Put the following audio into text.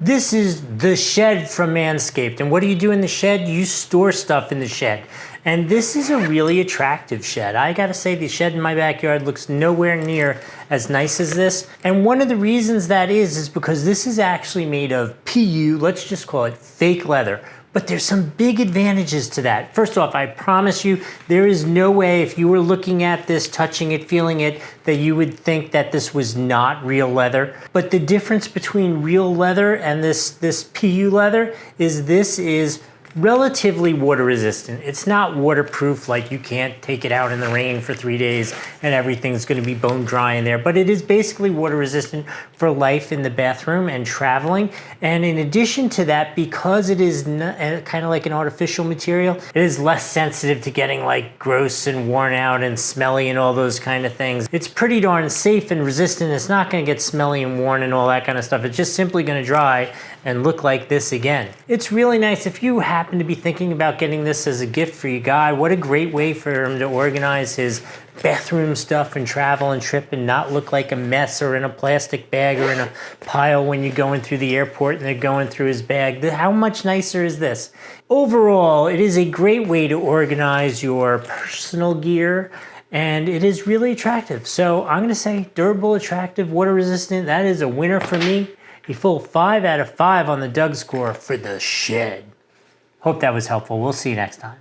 This is the shed from Manscaped. And what do you do in the shed? You store stuff in the shed. And this is a really attractive shed. I gotta say, the shed in my backyard looks nowhere near as nice as this. And one of the reasons that is because this is actually made of PU, let's just call it fake leather. But there's some big advantages to that. First off, I promise you, there is no way if you were looking at this, touching it, feeling it, that you would think that this was not real leather. But the difference between real leather and this PU leather is this is relatively water resistant. It's not waterproof, like you can't take it out in the rain for 3 days and everything's going to be bone dry in there, but it is basically water resistant for life in the bathroom and traveling. And in addition to that, because it is kind of like an artificial material, it is less sensitive to getting like gross and worn out and smelly and all those kind of things. It's pretty darn safe and resistant. It's not going to get smelly and worn and all that kind of stuff. It's just simply going to dry and look like this again. It's really nice. If you happen to be thinking about getting this as a gift for your guy, what a great way for him to organize his bathroom stuff and travel and trip and not look like a mess or in a plastic bag or in a pile when you're going through the airport and they're going through his bag. How much nicer is this? Overall, it is a great way to organize your personal gear, and it is really attractive. So I'm gonna say durable, attractive, water resistant. That is a winner for me. A full 5 out of 5 on the Doug score for the shed. Hope that was helpful. We'll see you next time.